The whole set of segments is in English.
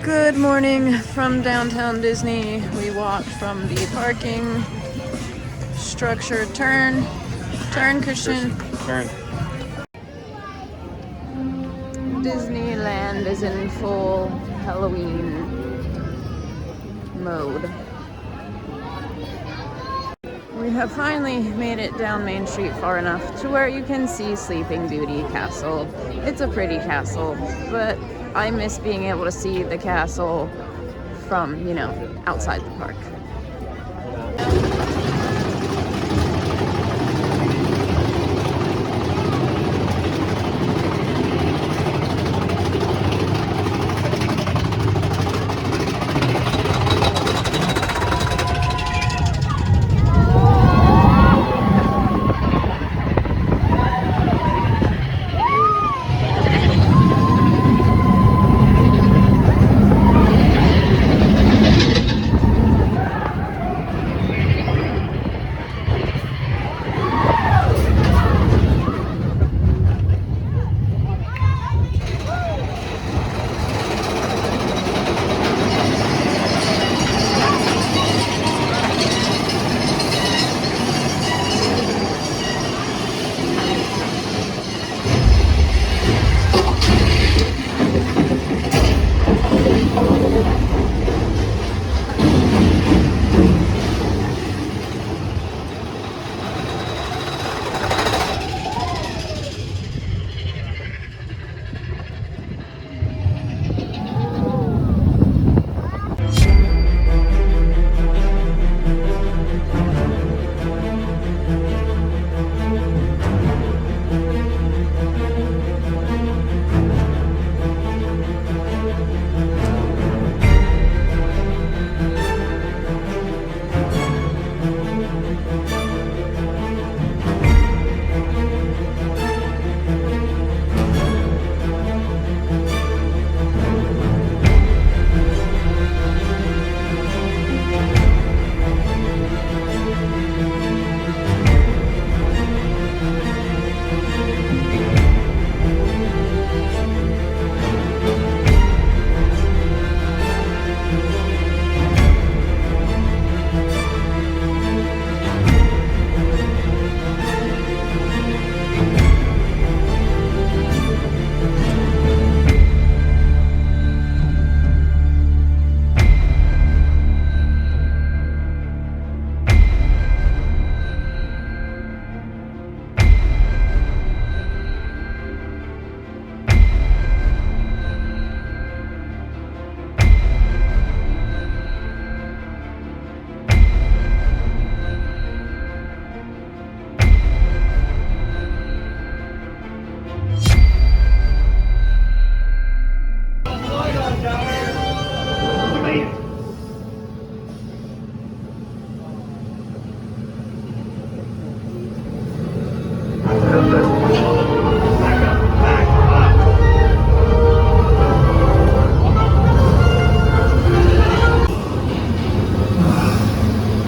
Good morning from downtown Disney. We walked from the parking structure. Turn, Christian. Turn. Disneyland is in full Halloween mode. We have finally made it down Main Street far enough to where you can see Sleeping Beauty Castle. It's a pretty castle, but I miss being able to see the castle from, outside the park.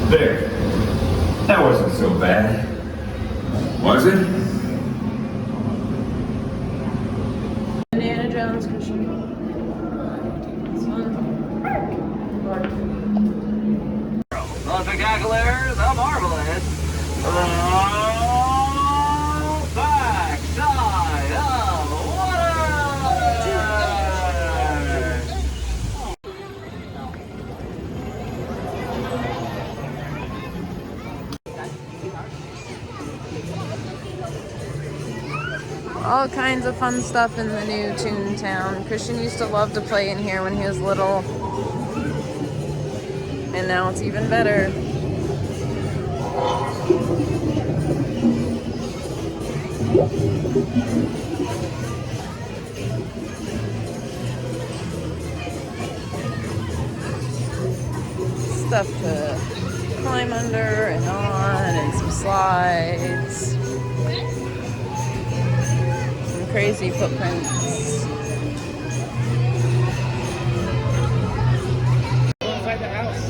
There. That wasn't so bad. Was it? Indiana Jones, Christian. This one. The spectacular, the marvelous, the backside of water! All kinds of fun stuff in the new Toontown. Christian used to love to play in here when he was little. And now it's even better. Stuff to climb under and on, and some slides. Some crazy footprints. Inside the house.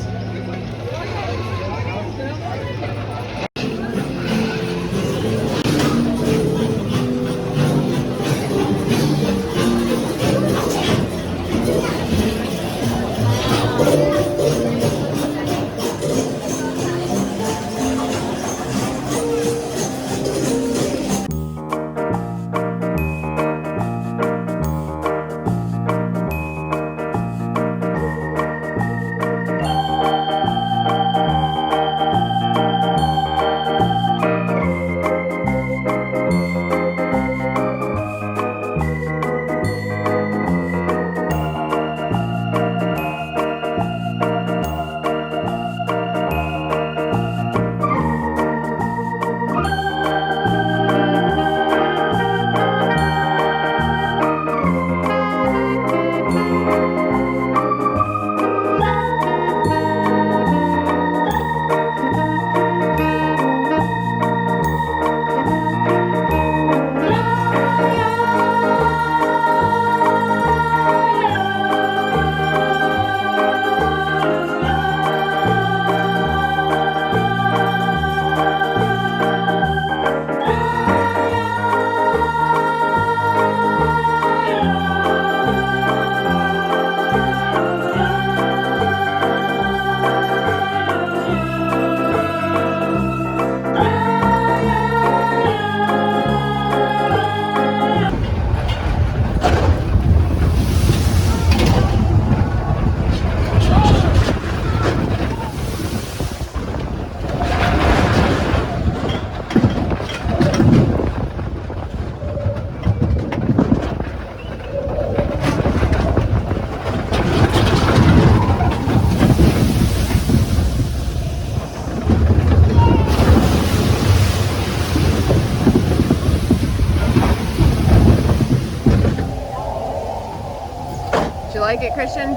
like it, Christian?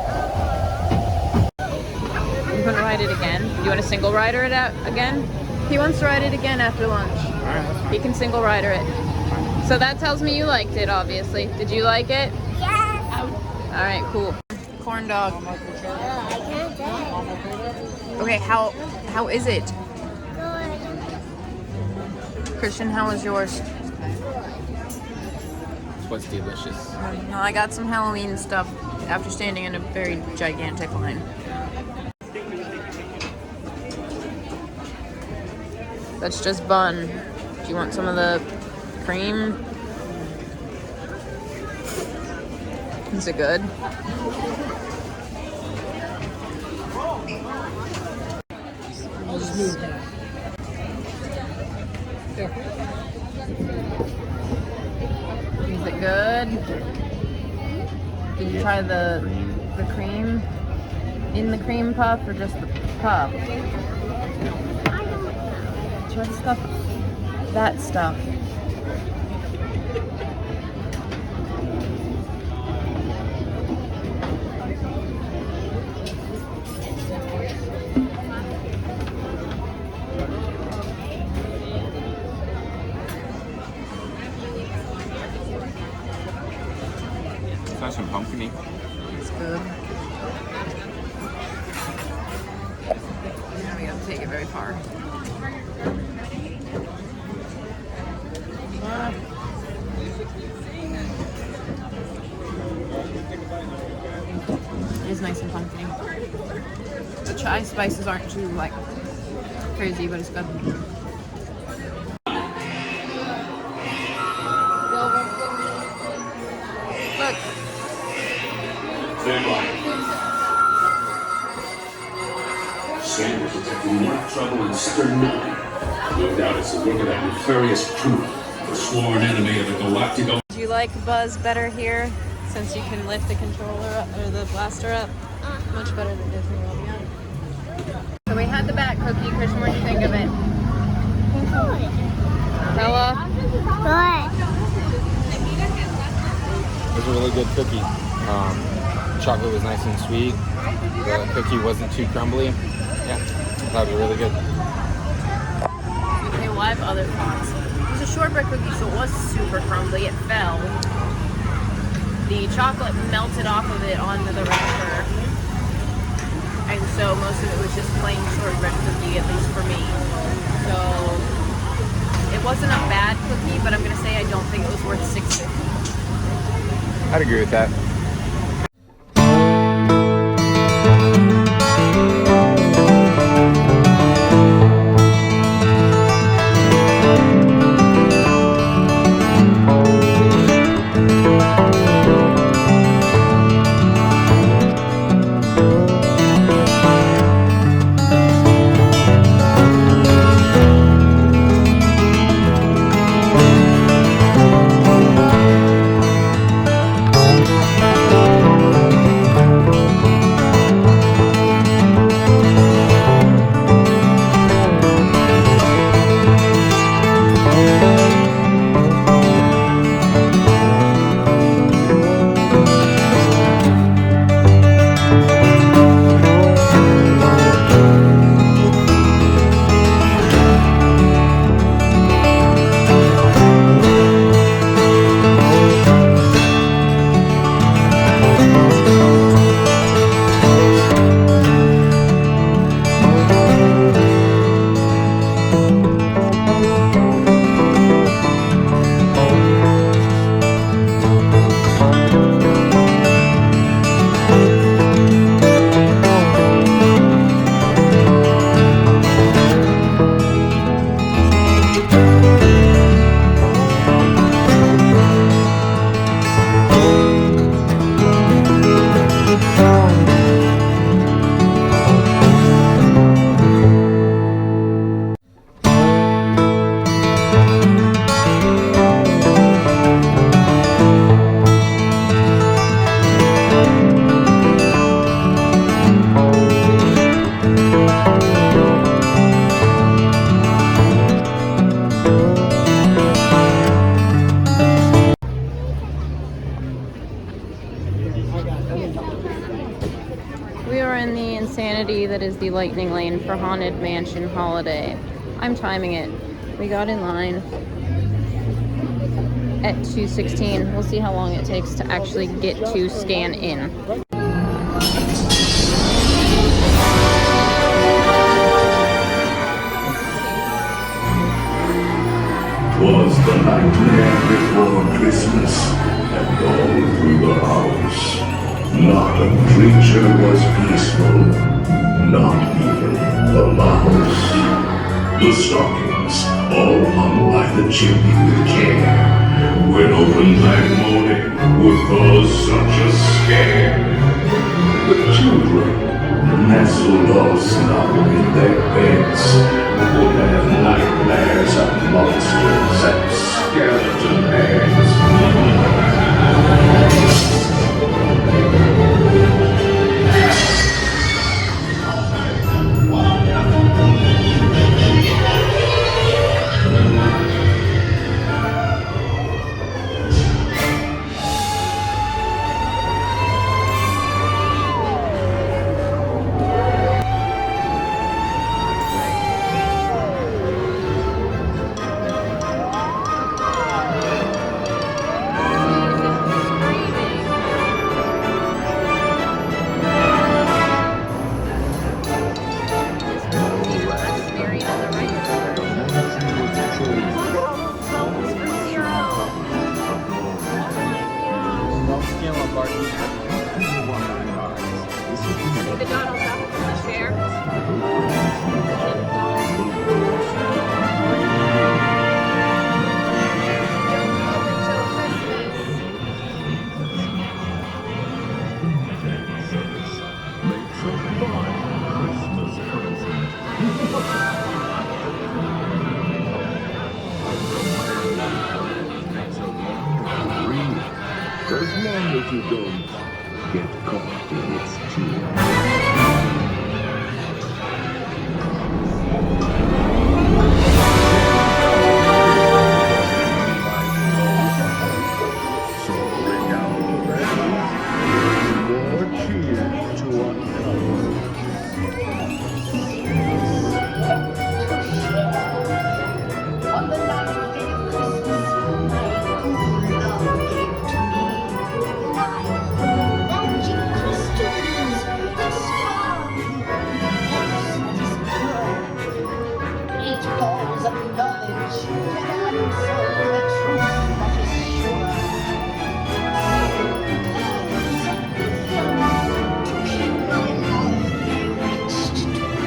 You want to ride it again? You want to single rider it out again? He wants to ride it again after lunch. He can single rider it. So that tells me you liked it, obviously. Did you like it? Yes. All right, cool. Corn dog. I can't do it. Okay, how is it? Good. Christian, how was yours? This was delicious. Well, I got some Halloween stuff after standing in a very gigantic line. That's just bun. Do you want some of the cream? Is it good? Is it good? Did you try the cream? In the cream puff or just the puff? Try the stuff. That stuff. It's nice and pumpkin-y. It's good. Now we don't take it very far. It is nice and pumpkin. The chai spices aren't too like crazy, but it's good. Look. Stand by. Scanner detecting marked trouble in Sector 9. No doubt it's the work of that nefarious crew, the sworn enemy of the Galactic. Do you like Buzz better here since you can lift the controller up or the blaster up? Much better than Disneyland, yeah. So we had the bat cookie. Christian, what do you think of it? Bella? Good. It was a really good cookie. Chocolate was nice and sweet. The cookie wasn't too crumbly. Yeah, that was really good. Okay, well I have other thoughts. It was a shortbread cookie, so it was super crumbly. It fell. The chocolate melted off of it onto the wrapper. And so most of it was just plain shortbread cookie, at least for me. So it wasn't a bad cookie, but I'm gonna say I don't think it was worth $6.50. I'd agree with that. We are in the insanity that is the lightning lane for Haunted Mansion Holiday. I'm timing it. We got in line at 2:16. We'll see how long it takes to actually get to scan in. Was the nightmare before Christmas, and all through the house. Not a creature was peaceful, not even the mouse. The stockings, all hung by the chimney with care, when open that morning would cause such a scare. The children, nestled all snug in their beds, would have nightmares of monsters and skeleton heads. As long as you don't get caught in its teeth. So bring out the more cheers to uncover. On the ninth day of Christmas, my own love gave to me 9 magic crystals that sparkle just pure. 8 balls of knowledge that answer the truth that is sure. 7 pearls of wisdom to keep my love next to me.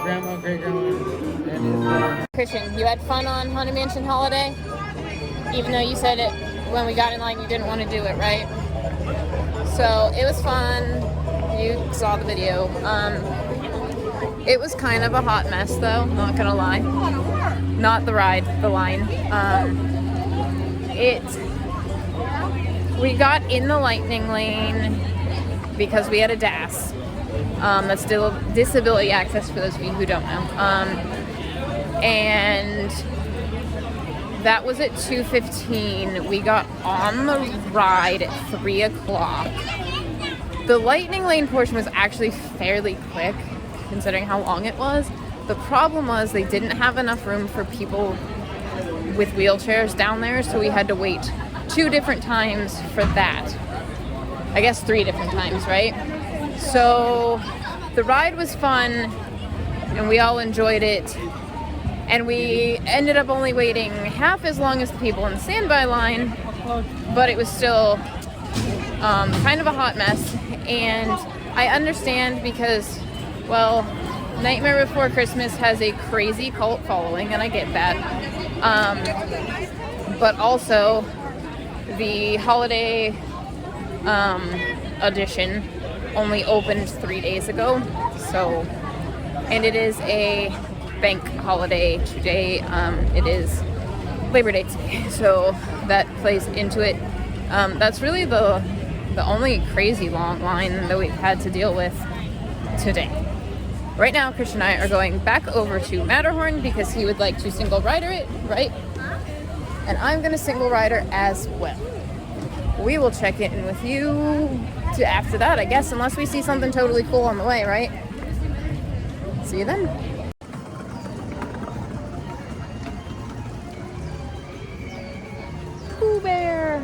Grandma, great grandma. Christian, you had fun on Haunted Mansion Holiday? Even though you said it when we got in line you didn't want to do it, right? So it was fun. You saw the video. It was kind of a hot mess though, not gonna lie. Not the ride, the line. We got in the lightning lane because we had a DAS. That's still disability access for those of you who don't know. And that was at 2:15. We got on the ride at 3 o'clock. The lightning lane portion was actually fairly quick considering how long it was. The problem was they didn't have enough room for people with wheelchairs down there, so we had to wait 2 different times for that. I guess 3 different times, right? So the ride was fun and we all enjoyed it, and we ended up only waiting half as long as the people in the standby line, but it was still kind of a hot mess. And I understand because, well, Nightmare Before Christmas has a crazy cult following, and I get that. But also the holiday edition only opened 3 days ago, so, and it is a bank holiday today. It is Labor Day today, so that plays into it. That's really the only crazy long line that we've had to deal with today. Right now, Christian and I are going back over to Matterhorn because he would like to single rider it, right? And I'm gonna single rider as well. We will check in with you after that, I guess, unless we see something totally cool on the way, right? See you then. Pooh Bear.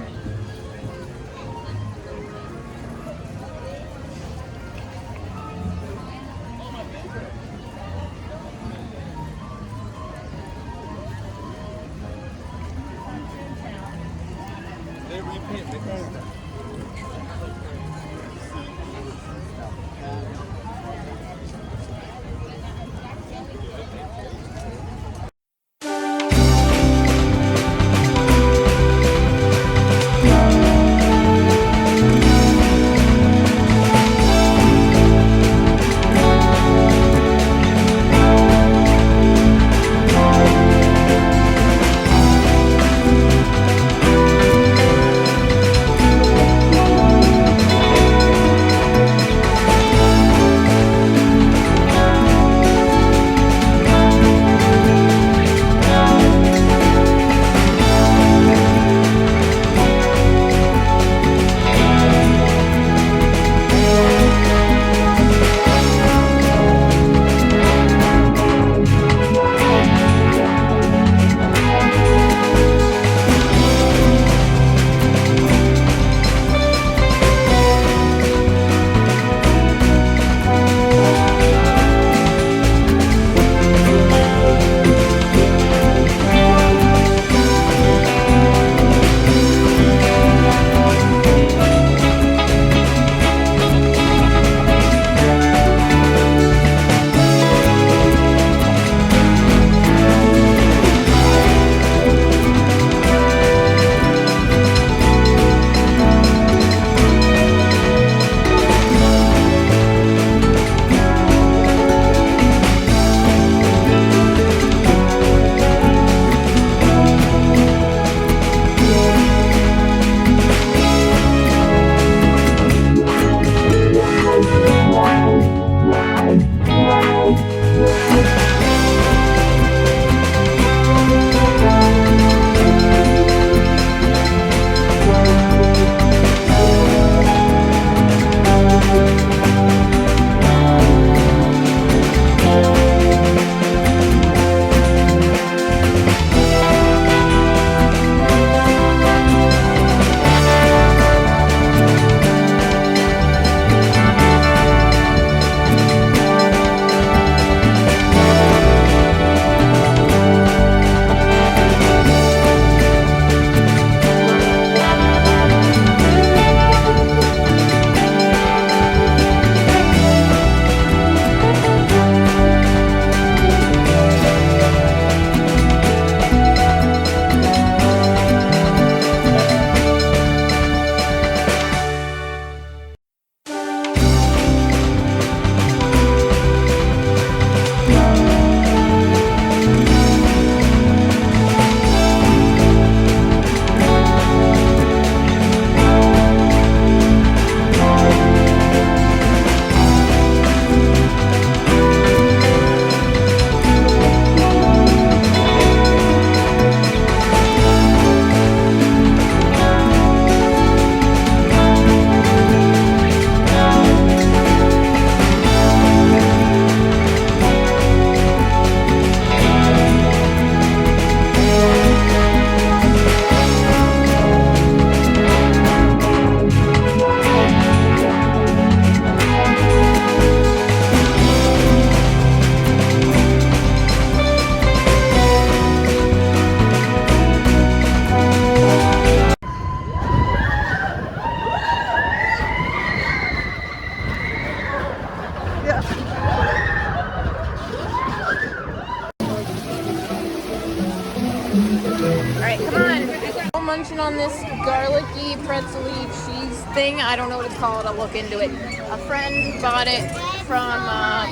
munching on this garlicky, pretzel-y cheese thing. I don't know what it's called. I'll look into it. A friend bought it from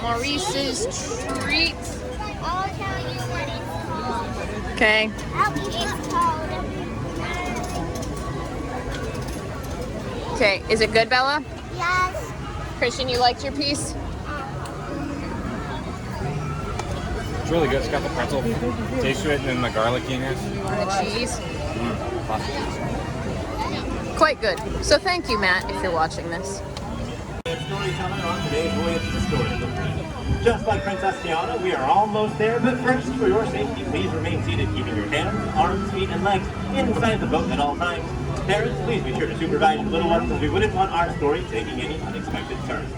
Maurice's Treats. I'll tell you what it's called. Okay. It's called. Okay. Is it good, Bella? Yes. Christian, you liked your piece? It's really good. It's got the pretzel taste to it and then the garlickiness. And the cheese? Lots of cheese. Quite good. So thank you, Matt, if you're watching this. Storyteller on today's voyage to Storybook. Just like Princess Tiana, we are almost there, but first, for your safety, please remain seated, keeping your hands, arms, feet, and legs inside the boat at all times. Parents, please be sure to supervise your little ones, as we wouldn't want our story taking any unexpected turns.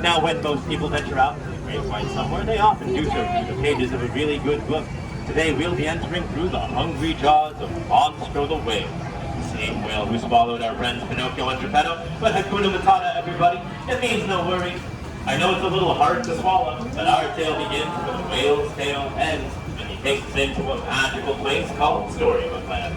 Now, when most people venture out into the great white somewhere, they often do so through the pages of a really good book. Today, we'll be entering through the hungry jaws of Monstro the Whale. The same whale who swallowed our friends Pinocchio and Geppetto, but Hakuna Matata, everybody. It means no worry. I know it's a little hard to swallow, but our tale begins where the whale's tail ends, and he takes us into a magical place called Storybook Land.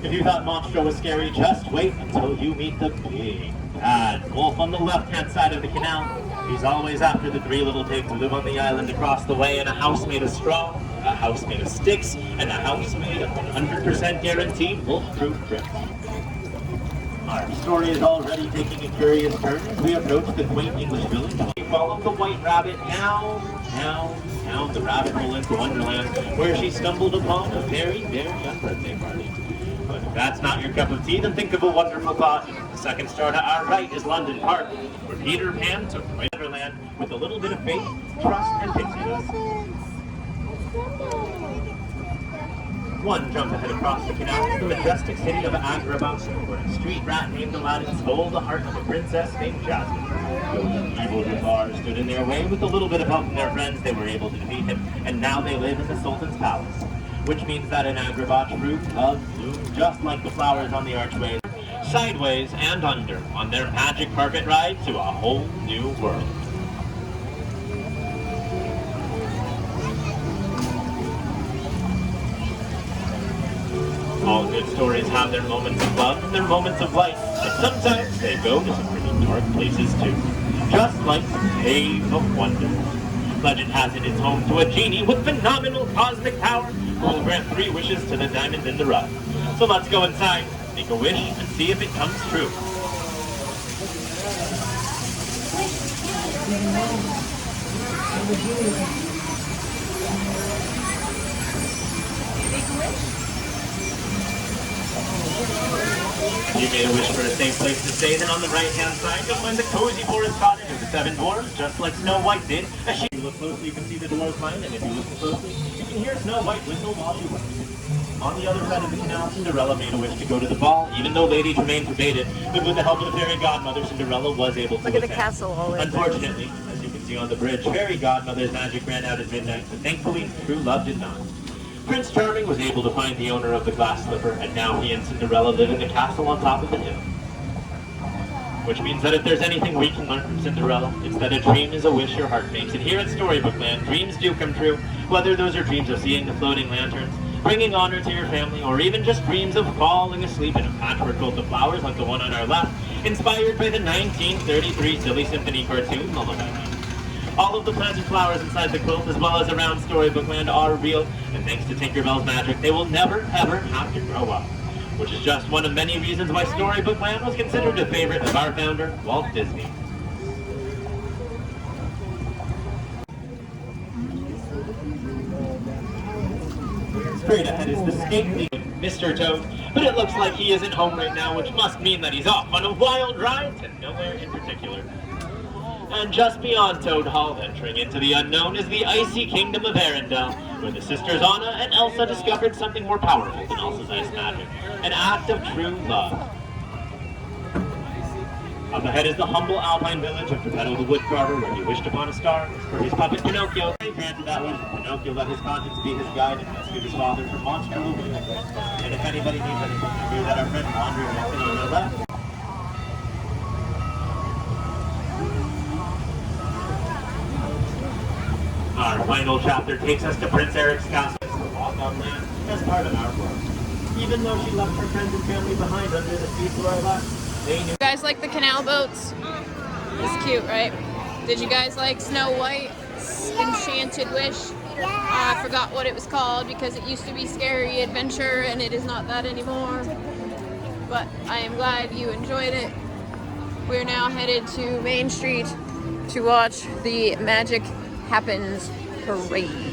If you thought Monstro was scary, just wait until you meet the big bad wolf on the left-hand side of the canal. He's always after the three little pigs who live on the island across the way in a house made of straw, a house made of sticks, and a house made of 100% guaranteed wolf-proof bricks. Our story is already taking a curious turn as we approach the quaint English village. We follow the white rabbit down the rabbit hole into Wonderland, where she stumbled upon a very, very young birthday party. But if that's not your cup of tea, then think of a wonderful thought. The second star to our right is London Park, where Peter Pan took Wonderland with a little bit of faith, trust, and pixie dust. One jump ahead across the canal to the majestic city of Agrabah, where a street rat named Aladdin stole the heart of a princess named Jasmine. Though the evil Jafar stood in their way, with a little bit of help from their friends, they were able to defeat him, and now they live in the Sultan's palace. Which means that in Agrabah, true love blooms just like the flowers on the archways, sideways and under, on their magic carpet ride to a whole new world. All good stories have their moments of love and their moments of light, and sometimes they go to some pretty dark places too, just like the Cave of Wonders. Legend has it it's home to a genie with phenomenal cosmic power who will grant 3 wishes to the diamond in the rough. So let's go inside, make a wish, and see if it comes true. You made a wish for a safe place to stay, then on the right-hand side you'll find the cozy forest cottage of the 7 dwarves, just like Snow White did. As you look closely, you can see the dwarves' mind, and if you listen closely, you can hear Snow White whistle while she works. On the other side of the canal, Cinderella made a wish to go to the ball, even though ladies remained forbidden. But with the help of the fairy godmother, Cinderella was able to Look at the attend. castle all in. Unfortunately, as you can see on the bridge, fairy godmother's magic ran out at midnight, but thankfully, true love did not. Prince Charming was able to find the owner of the glass slipper, and now he and Cinderella live in the castle on top of the hill. Which means that if there's anything we can learn from Cinderella, it's that a dream is a wish your heart makes. And here at Storybook Land, dreams do come true, whether those are dreams of seeing the floating lanterns, bringing honor to your family, or even just dreams of falling asleep in a patchwork quilt of flowers like the one on our left, inspired by the 1933 Silly Symphony cartoon Lullaby. All of the plants and flowers inside the quilt, as well as around Storybook Land, are real, and thanks to Tinkerbell's magic, they will never, ever have to grow up. Which is just one of many reasons why Storybook Land was considered a favorite of our founder, Walt Disney. Straight ahead is the stately Mr. Toad, but it looks like he isn't home right now, which must mean that he's off on a wild ride to nowhere in particular. And just beyond Toad Hall, entering into the unknown, is the icy kingdom of Arendelle, where the sisters Anna and Elsa discovered something more powerful than Elsa's ice magic, an act of true love. Up ahead is the humble alpine village of Geppetto the Woodcarver, where he wished upon a star for his puppet Pinocchio. He granted that wish, and Pinocchio let his conscience be his guide and rescued his father from Monstro the Whale. And if anybody needs anything, I hear that our friend Wander and Anthony on their left. Our final chapter takes us to Prince Eric's castle. about land as part of our world. Even though she left her friends and family behind under the sea floor left, they knew. You guys like the canal boats? It's cute, right? Did you guys like Snow White's Enchanted Wish? I forgot what it was called because it used to be Scary Adventure and it is not that anymore. But I am glad you enjoyed it. We're now headed to Main Street to watch the Magic Happens parade.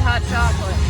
hot chocolate.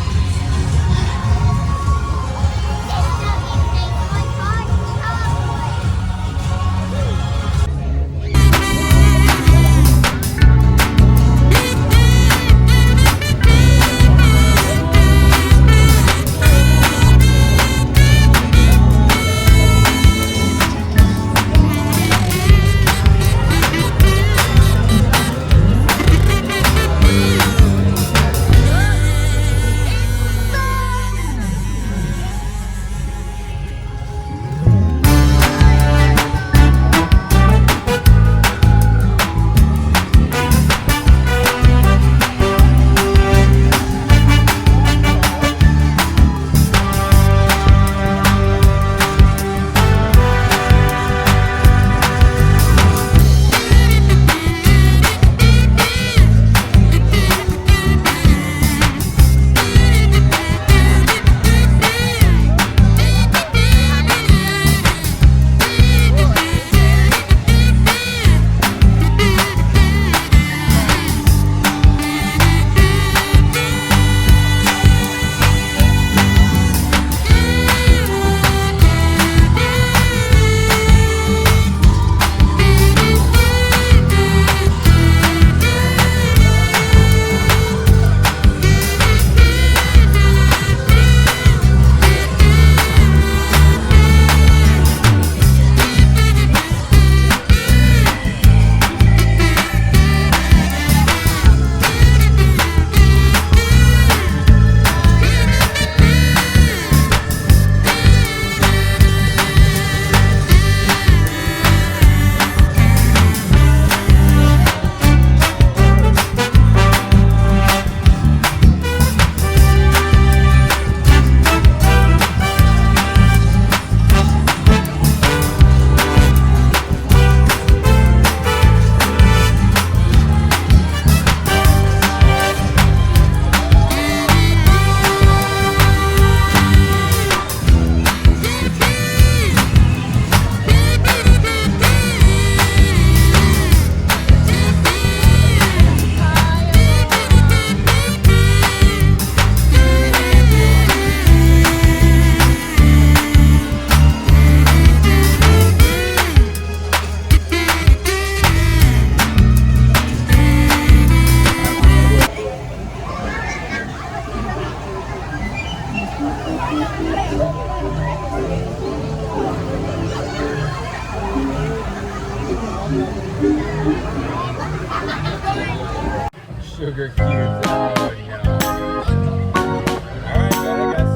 Sugar cubes. Oh no. Alright, go ahead, guys.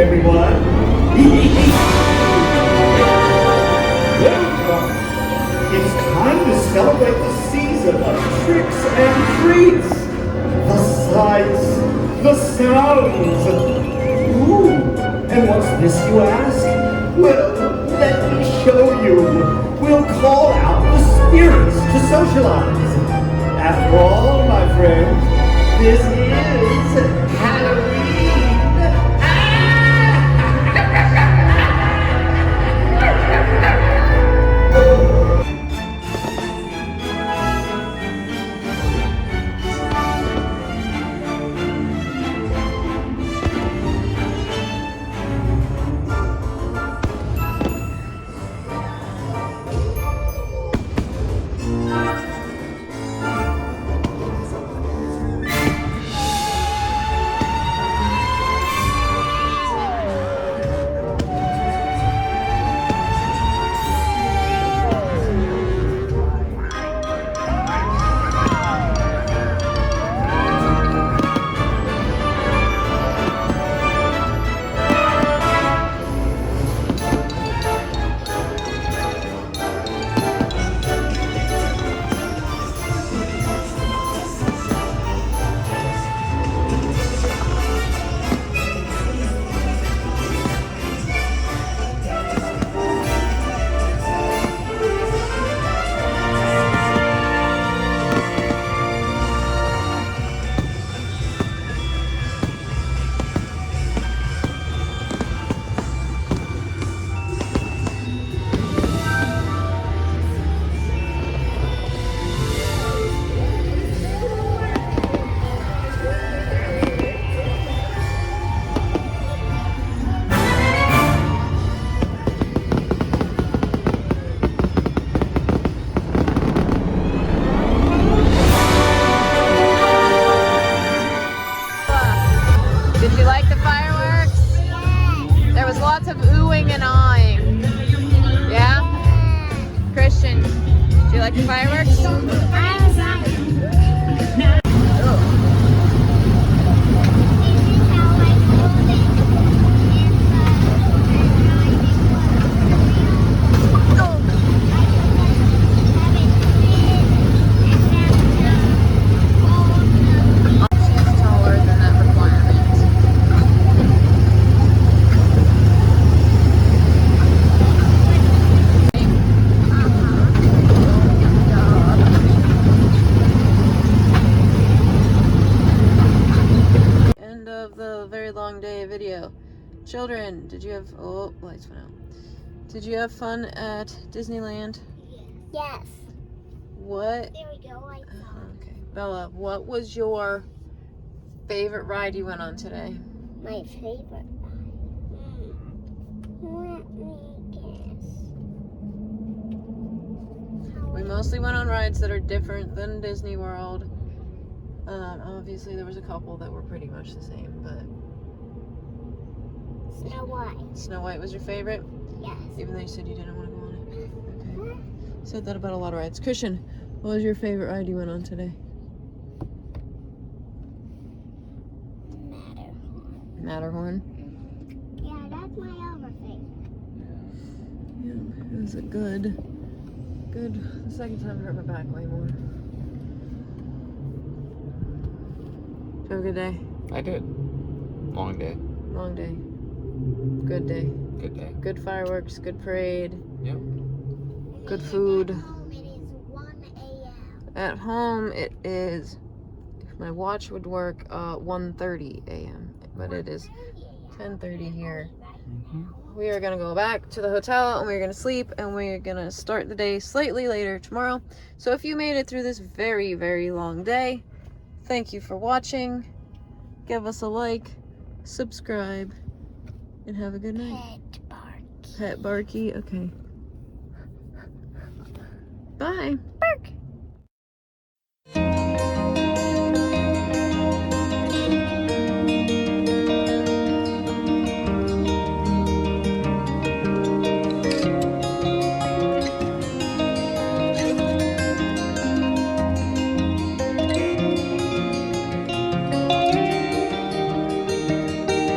everyone. Welcome. It's time to celebrate the season of tricks and treats. The sights, the sounds. Ooh, and what's this, you ask? Well, let me show you. We'll call out the spirits to socialize. After all, my friends, this is Halloween. lots of oohing and awing. Yeah? Christian, do you like the fireworks? Video. Children, did you have lights went out. Did you have fun at Disneyland? Yes. What? There we go. Okay. Bella, what was your favorite ride you went on today? My favorite. Let me guess. We mostly went on rides that are different than Disney World. Obviously there was a couple that were pretty much the same, but Snow White. Snow White was your favorite? Yes. Even though you said you didn't want to go on it. Okay. Said that about a lot of rides. Christian, what was your favorite ride you went on today? Matterhorn. Yeah, that's my other favorite. Yeah, it was a good. The second time I hurt my back way more. Did you have a good day? I did. Long day. Long day. Good day. Good day. Good fireworks, good parade. Yep. Good food. At home it is 1 a.m. At home it is, if my watch would work, 1:30 a.m. But it is 10:30 here. We are gonna go back to the hotel and we're gonna sleep and we're gonna start the day slightly later tomorrow. So if you made it through this very, very long day, thank you for watching. Give us a like, subscribe, and have a good night. Pet Barky. Pet Barky, okay. Bye.